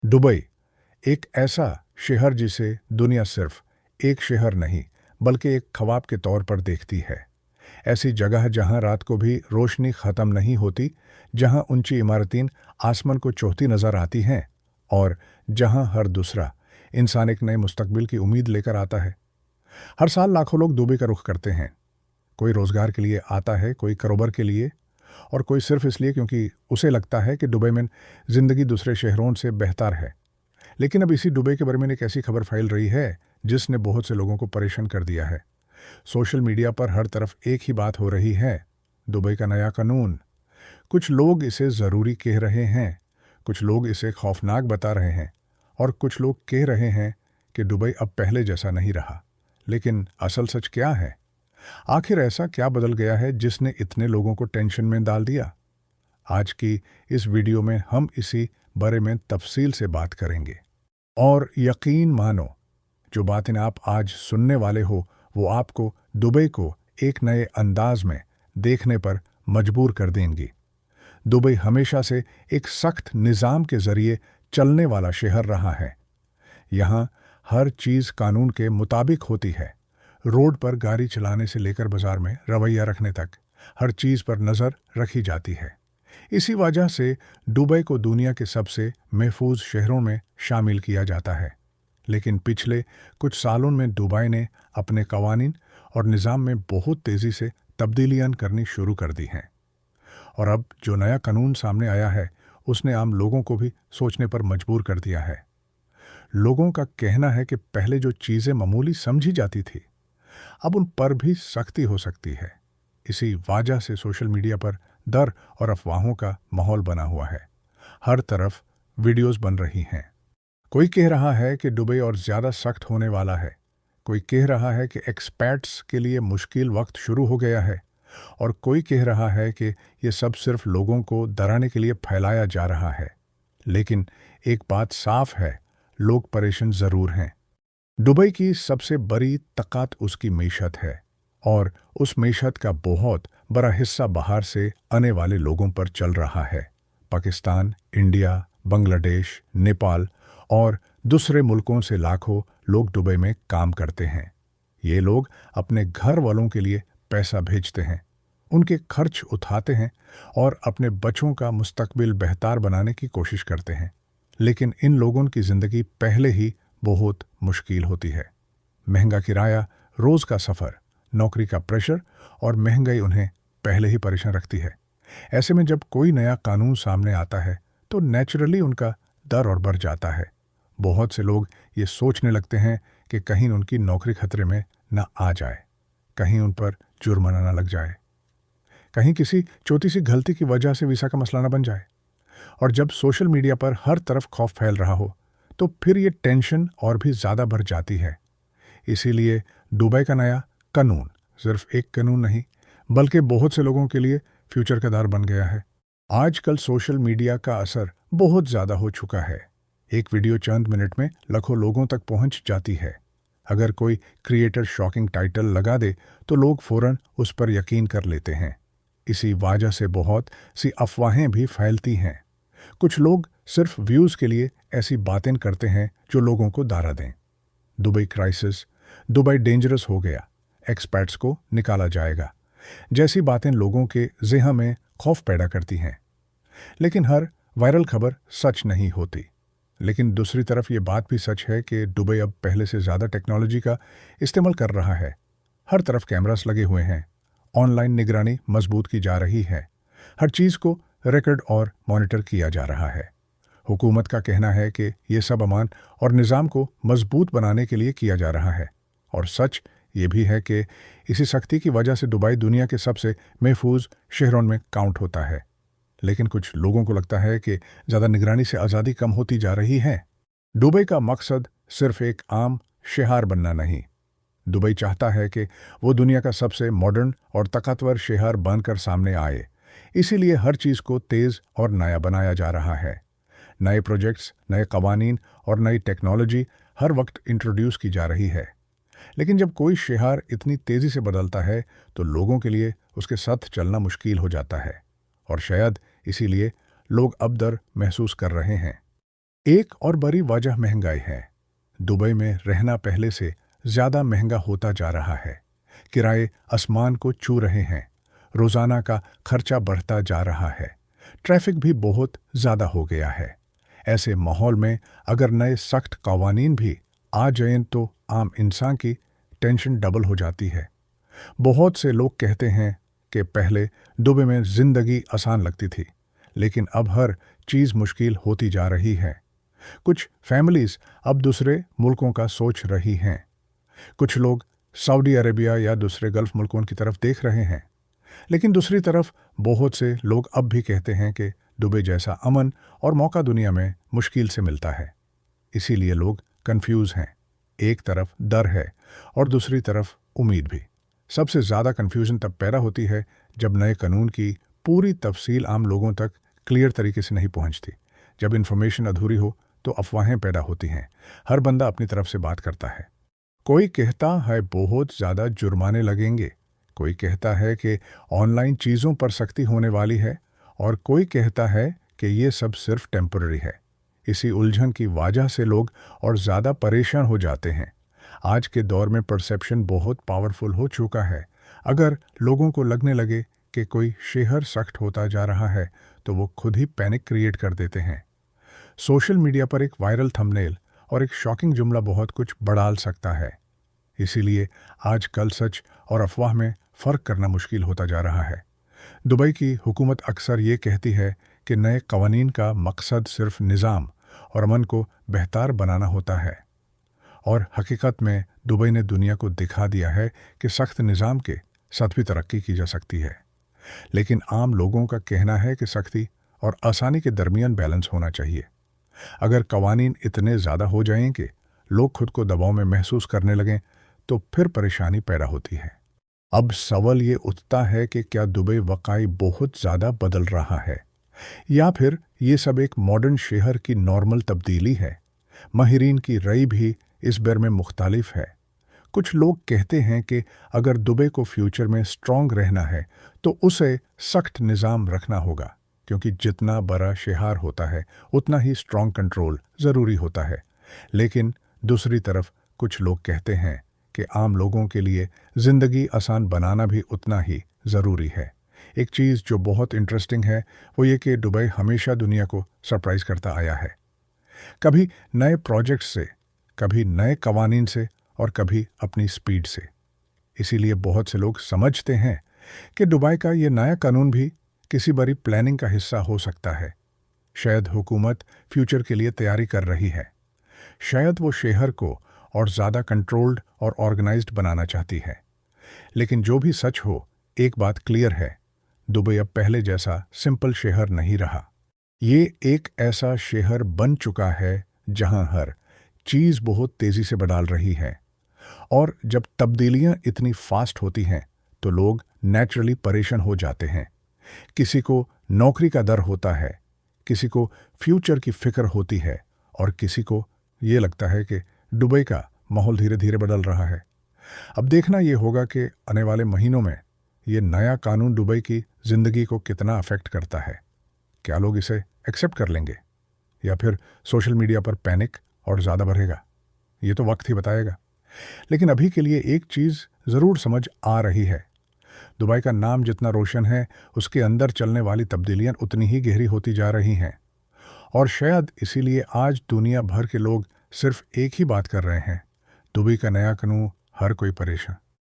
Dubai एक ऐसा शहर जिसे दुनिया सिर्फ एक शहर नहीं बल्कि एक ख्वाब के तौर पर देखती है। ऐसी जगह जहां रात को भी रोशनी ख़त्म नहीं होती, जहां ऊंची इमारतें आसमान को चौथी नज़र आती हैं और जहां हर दूसरा इंसान एक नए मुस्तकबिल की उम्मीद लेकर आता है। हर साल लाखों लोग दुबई का रुख करते हैं। कोई रोज़गार के लिए आता है, कोई कारोबार के लिए और कोई सिर्फ इसलिए क्योंकि उसे लगता है कि दुबई में ज़िंदगी दूसरे शहरों से बेहतर है। लेकिन अब इसी दुबई के बारे में एक ऐसी खबर फैल रही है जिसने बहुत से लोगों को परेशान कर दिया है। सोशल मीडिया पर हर तरफ एक ही बात हो रही है, दुबई का नया कानून। कुछ लोग इसे ज़रूरी कह रहे हैं, कुछ लोग इसे खौफनाक बता रहे हैं और कुछ लोग कह रहे हैं कि दुबई अब पहले जैसा नहीं रहा। लेकिन असल सच क्या है? आखिर ऐसा क्या बदल गया है जिसने इतने लोगों को टेंशन में डाल दिया? आज की इस वीडियो में हम इसी बारे में तफसील से बात करेंगे। और यकीन मानो, जो बातें आप आज सुनने वाले हो वो आपको दुबई को एक नए अंदाज में देखने पर मजबूर कर देंगी। दुबई हमेशा से एक सख्त निज़ाम के ज़रिए चलने वाला शहर रहा है। यहाँ हर चीज़ कानून के मुताबिक होती है। रोड पर गाड़ी चलाने से लेकर बाजार में रवैया रखने तक हर चीज़ पर नज़र रखी जाती है। इसी वजह से दुबई को दुनिया के सबसे महफूज शहरों में शामिल किया जाता है। लेकिन पिछले कुछ सालों में दुबई ने अपने कवानीन और निज़ाम में बहुत तेज़ी से तब्दीलियां करनी शुरू कर दी हैं। और अब जो नया कानून सामने आया है उसने आम लोगों को भी सोचने पर मजबूर कर दिया है। लोगों का कहना है कि पहले जो चीज़ें मामूली समझी जाती थी अब उन पर भी सख्ती हो सकती है। इसी वजह से सोशल मीडिया पर डर और अफवाहों का माहौल बना हुआ है। हर तरफ वीडियोस बन रही हैं। कोई कह रहा है कि दुबई और ज़्यादा सख्त होने वाला है, कोई कह रहा है कि एक्सपैट्स के लिए मुश्किल वक्त शुरू हो गया है और कोई कह रहा है कि ये सब सिर्फ लोगों को डराने के लिए फैलाया जा रहा है। लेकिन एक बात साफ है, लोग परेशान ज़रूर हैं। दुबई की सबसे बड़ी ताकत उसकी मीशत है और उस मीशत का बहुत बड़ा हिस्सा बाहर से आने वाले लोगों पर चल रहा है। पाकिस्तान, इंडिया, बांग्लादेश, नेपाल और दूसरे मुल्कों से लाखों लोग दुबई में काम करते हैं। ये लोग अपने घर वालों के लिए पैसा भेजते हैं, उनके खर्च उठाते हैं और अपने बच्चों का मुस्तकबिल बेहतर बनाने की कोशिश करते हैं। लेकिन इन लोगों की ज़िंदगी पहले ही बहुत मुश्किल होती है। महंगा किराया, रोज़ का सफ़र, नौकरी का प्रेशर और महंगाई उन्हें पहले ही परेशान रखती है। ऐसे में जब कोई नया कानून सामने आता है तो नेचुरली उनका डर और बढ़ जाता है। बहुत से लोग ये सोचने लगते हैं कि कहीं उनकी नौकरी खतरे में न आ जाए, कहीं उन पर जुर्माना न लग जाए, कहीं किसी छोटी सी गलती की वजह से वीज़ा का मसला न बन जाए। और जब सोशल मीडिया पर हर तरफ खौफ फैल रहा हो तो फिर ये टेंशन और भी ज़्यादा बढ़ जाती है। इसीलिए दुबई का नया कानून सिर्फ एक कानून नहीं बल्कि बहुत से लोगों के लिए फ्यूचर का द्वार बन गया है। आजकल सोशल मीडिया का असर बहुत ज़्यादा हो चुका है। एक वीडियो चंद मिनट में लाखों लोगों तक पहुंच जाती है। अगर कोई क्रिएटर शॉकिंग टाइटल लगा दे तो लोग फ़ौरन उस पर यकीन कर लेते हैं। इसी वजह से बहुत सी अफवाहें भी फैलती हैं। कुछ लोग सिर्फ व्यूज़ के लिए ऐसी बातें करते हैं जो लोगों को डरा दें। दुबई क्राइसिस, दुबई डेंजरस हो गया, एक्सपैट्स को निकाला जाएगा जैसी बातें लोगों के ज़हन में खौफ पैदा करती हैं। लेकिन हर वायरल खबर सच नहीं होती। लेकिन दूसरी तरफ ये बात भी सच है कि दुबई अब पहले से ज़्यादा टेक्नोलॉजी का इस्तेमाल कर रहा है। हर तरफ कैमरास लगे हुए हैं, ऑनलाइन निगरानी मजबूत की जा रही है, हर चीज़ को रिकॉर्ड और मॉनिटर किया जा रहा है। हुकूमत का कहना है कि ये सब अमान और निज़ाम को मजबूत बनाने के लिए किया जा रहा है। और सच ये भी है कि इसी सख्ती की वजह से दुबई दुनिया के सबसे महफूज शहरों में काउंट होता है। लेकिन कुछ लोगों को लगता है कि ज़्यादा निगरानी से आज़ादी कम होती जा रही है। दुबई का मकसद सिर्फ एक आम शहर बनना नहीं। दुबई चाहता है कि वो दुनिया का सबसे मॉडर्न और ताकतवर शहर बनकर सामने आए। इसीलिए हर चीज़ को तेज़ और नया बनाया जा रहा है। नए प्रोजेक्ट्स, नए कवानीन और नई टेक्नोलॉजी हर वक्त इंट्रोड्यूस की जा रही है। लेकिन जब कोई शहर इतनी तेज़ी से बदलता है तो लोगों के लिए उसके साथ चलना मुश्किल हो जाता है। और शायद इसीलिए लोग अब डर महसूस कर रहे हैं। एक और बड़ी वजह महंगाई है। दुबई में रहना पहले से ज़्यादा महंगा होता जा रहा है। किराए आसमान को छू रहे हैं। रोज़ाना का खर्चा बढ़ता जा रहा है। ट्रैफिक भी बहुत ज़्यादा हो गया है। ऐसे माहौल में अगर नए सख्त कवानीन भी आ जाएं तो आम इंसान की टेंशन डबल हो जाती है। बहुत से लोग कहते हैं कि पहले दुबई में ज़िंदगी आसान लगती थी, लेकिन अब हर चीज़ मुश्किल होती जा रही है। कुछ फैमिलीज़ अब दूसरे मुल्कों का सोच रही हैं। कुछ लोग सऊदी अरेबिया या दूसरे गल्फ मुल्कों की तरफ देख रहे हैं। लेकिन दूसरी तरफ बहुत से लोग अब भी कहते हैं कि दुबई जैसा अमन और मौका दुनिया में मुश्किल से मिलता है। इसीलिए लोग कंफ्यूज हैं। एक तरफ डर है और दूसरी तरफ उम्मीद भी। सबसे ज़्यादा कन्फ्यूजन तब पैदा होती है जब नए कानून की पूरी तफसील आम लोगों तक क्लियर तरीके से नहीं पहुंचती। जब इन्फॉर्मेशन अधूरी हो तो अफवाहें पैदा होती हैं। हर बंदा अपनी तरफ से बात करता है। कोई कहता है बहुत ज़्यादा जुर्माने लगेंगे, कोई कहता है कि ऑनलाइन चीज़ों पर सख्ती होने वाली है, और कोई कहता है कि ये सब सिर्फ टेम्पररी है। इसी उलझन की वजह से लोग और ज़्यादा परेशान हो जाते हैं। आज के दौर में परसेप्शन बहुत पावरफुल हो चुका है। अगर लोगों को लगने लगे कि कोई शहर सख्त होता जा रहा है तो वो खुद ही पैनिक क्रिएट कर देते हैं। सोशल मीडिया पर एक वायरल थंबनेल और एक शॉकिंग जुमला बहुत कुछ बढ़ा सकता है। इसीलिए आजकल सच और अफवाह में फ़र्क करना मुश्किल होता जा रहा है। दुबई की हुकूमत अक्सर ये कहती है कि नए कवानीन का मकसद सिर्फ निज़ाम और अमन को बेहतर बनाना होता है, और हकीकत में दुबई ने दुनिया को दिखा दिया है कि सख्त निज़ाम के साथ भी तरक्की की जा सकती है। लेकिन आम लोगों का कहना है कि सख्ती और आसानी के दरमियान बैलेंस होना चाहिए। अगर कवानीन इतने ज़्यादा हो जाएं कि लोग खुद को दबाव में महसूस करने लगें तो फिर परेशानी पैदा होती है। अब सवाल ये उठता है कि क्या दुबई वाकई बहुत ज़्यादा बदल रहा है, या फिर ये सब एक मॉडर्न शहर की नॉर्मल तब्दीली है। माहिरीन की राय भी इस बारे में मुख्तलिफ है। कुछ लोग कहते हैं कि अगर दुबई को फ्यूचर में स्ट्रॉन्ग रहना है तो उसे सख्त निज़ाम रखना होगा, क्योंकि जितना बड़ा शहर होता है उतना ही स्ट्रॉन्ग कंट्रोल ज़रूरी होता है। लेकिन दूसरी तरफ कुछ लोग कहते हैं कि आम लोगों के लिए ज़िंदगी आसान बनाना भी उतना ही ज़रूरी है। एक चीज़ जो बहुत इंटरेस्टिंग है वो ये कि दुबई हमेशा दुनिया को सरप्राइज़ करता आया है। कभी नए प्रोजेक्ट से, कभी नए कवानीन से, और कभी अपनी स्पीड से। इसीलिए बहुत से लोग समझते हैं कि दुबई का ये नया कानून भी किसी बड़ी प्लानिंग का हिस्सा हो सकता है। शायद हुकूमत फ्यूचर के लिए तैयारी कर रही है। शायद वो शहर को और ज़्यादा कंट्रोल्ड और ऑर्गेनाइज्ड बनाना चाहती है। लेकिन जो भी सच हो, एक बात क्लियर है, दुबई अब पहले जैसा सिंपल शहर नहीं रहा। ये एक ऐसा शहर बन चुका है जहां हर चीज़ बहुत तेज़ी से बदल रही है, और जब तब्दीलियां इतनी फास्ट होती हैं तो लोग नेचुरली परेशान हो जाते हैं। किसी को नौकरी का डर होता है, किसी को फ्यूचर की फिक्र होती है, और किसी को ये लगता है कि दुबई का माहौल धीरे धीरे बदल रहा है। अब देखना ये होगा कि आने वाले महीनों में ये नया कानून दुबई की ज़िंदगी को कितना अफेक्ट करता है। क्या लोग इसे एक्सेप्ट कर लेंगे, या फिर सोशल मीडिया पर पैनिक और ज़्यादा बढ़ेगा? ये तो वक्त ही बताएगा। लेकिन अभी के लिए एक चीज़ ज़रूर समझ आ रही है, दुबई का नाम जितना रोशन है उसके अंदर चलने वाली तब्दीलियां उतनी ही गहरी होती जा रही हैं। और शायद इसीलिए आज दुनिया भर के लोग सिर्फ एक ही बात कर रहे हैं, दुबई का नया कानून हर कोई परेशान।